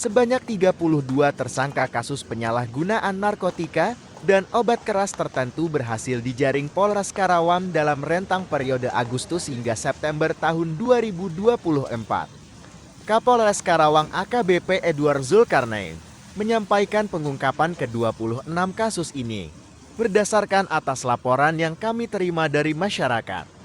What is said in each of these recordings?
Sebanyak 32 tersangka kasus penyalahgunaan narkotika dan obat keras tertentu berhasil dijaring Polres Karawang dalam rentang periode Agustus hingga September tahun 2024. Kapolres Karawang AKBP Edward Zulkarnain menyampaikan pengungkapan ke-26 kasus ini berdasarkan atas laporan yang kami terima dari masyarakat.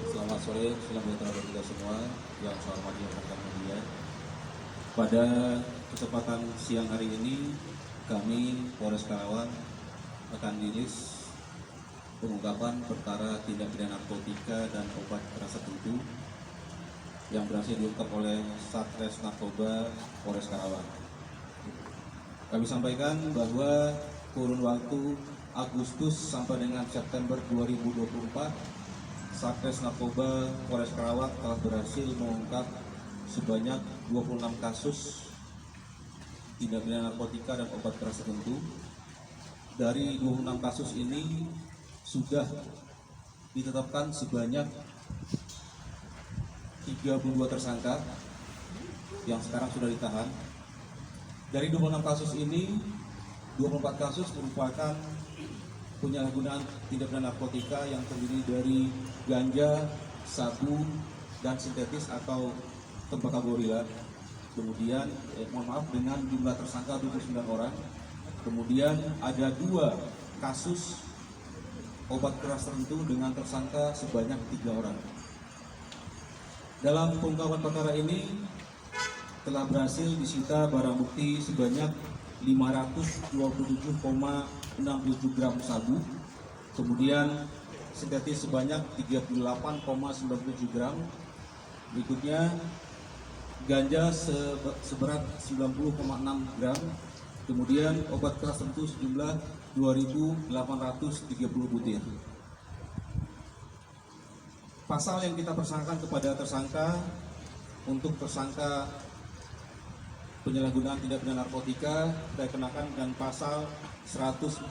Selamat sore, selamat sejahtera bagi kita semua yang saya hormati dan rekan media. Pada kesempatan siang hari ini, kami Polres Karawang akan rilis pengungkapan perkara tindak pidana narkotika dan obat keras tertentu yang berhasil diungkap oleh Satres Narkoba Polres Karawang. Kami sampaikan bahwa kurun waktu Agustus sampai dengan September 2024, Satres Narkoba Polres Karawang telah berhasil mengungkap sebanyak 26 kasus tindak pidana narkotika dan obat keras tertentu. Dari 26 kasus ini sudah ditetapkan sebanyak 32 tersangka yang sekarang sudah ditahan. Dari 26 kasus ini, 24 kasus merupakan penyalahgunaan tindak pidana narkotika yang terdiri dari ganja, sabu, dan sintetis atau tembakau gorila. Kemudian, dengan jumlah tersangka 29 orang. Kemudian ada 2 kasus obat keras tertentu dengan tersangka sebanyak 3 orang. Dalam pengungkapan perkara ini telah berhasil disita barang bukti sebanyak 527,67 gram sabu, kemudian sintetis sebanyak 38,97 gram, berikutnya ganja seberat 90,6 gram, kemudian obat keras tertentu sejumlah 2.830 butir. Pasal yang kita persangkakan kepada tersangka, untuk tersangka penyalahgunaan tindak pidana narkotika kita kenakan dengan pasal 114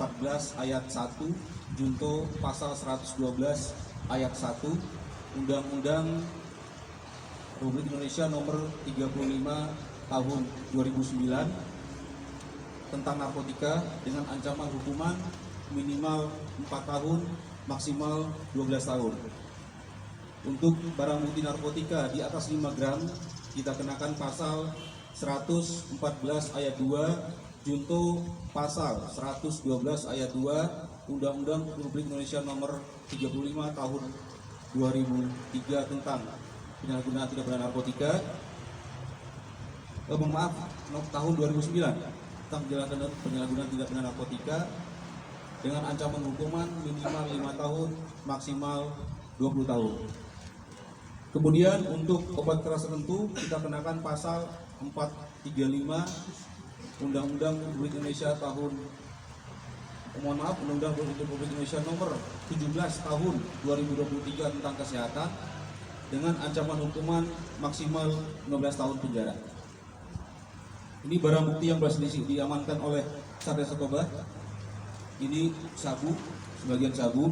ayat 1 junto pasal 112 ayat 1 Undang-Undang Republik Indonesia nomor 35 tahun 2009 tentang narkotika dengan ancaman hukuman minimal 4 tahun maksimal 12 tahun. Untuk barang bukti narkotika di atas 5 gram kita kenakan pasal 114 ayat 2 junto pasal 112 ayat 2 Undang-Undang Republik Indonesia nomor 35 tahun 2003 tentang penyalahgunaan tindak pidana narkotika. Tahun 2009 tentang penyalahgunaan tindak pidana narkotika dengan ancaman hukuman minimal 5 tahun maksimal 20 tahun. Kemudian untuk obat keras tertentu kita kenakan pasal 435 Undang-Undang Republik Indonesia Undang-Undang Republik Indonesia nomor 17 tahun 2023 tentang kesehatan dengan ancaman hukuman maksimal 15 tahun penjara. Ini barang bukti yang berhasil diamankan oleh Satgas Narkoba. Ini sabu, sebagian sabu.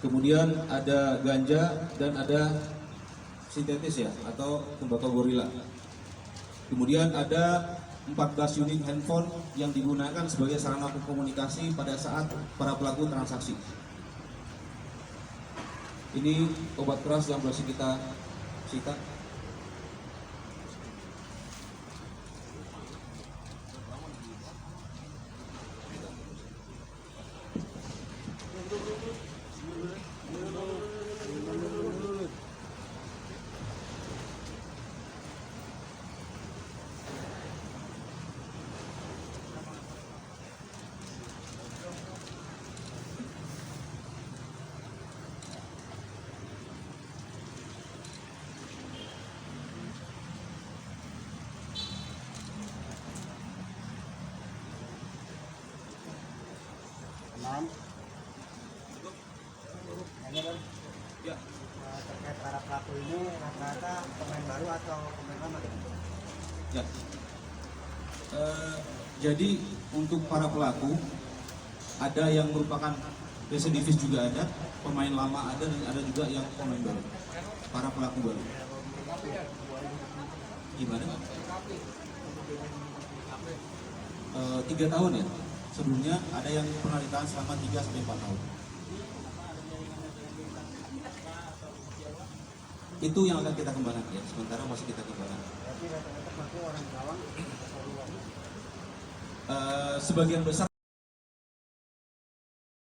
Kemudian ada ganja dan ada sintetis ya, atau tembakau gorila. Kemudian ada 14 unit handphone yang digunakan sebagai sarana komunikasi pada saat para pelaku transaksi. Ini obat keras yang berhasil kita sita. Ya. Terkait para pelaku ini rata-rata pemain baru atau pemain lama? Ya. Jadi untuk para pelaku ada yang merupakan residivis juga ada, pemain lama ada, dan ada juga yang pemain baru. Para pelaku baru. Gimana? 3 tahun ya. Sebelumnya ada yang pernah ditahan selama 3-4 tahun. Itu yang akan kita kembangkan ya. Sementara masih kita kembangkan. Berarti rata-rata pelaku orang Kerawang atau luar? Sebagian besar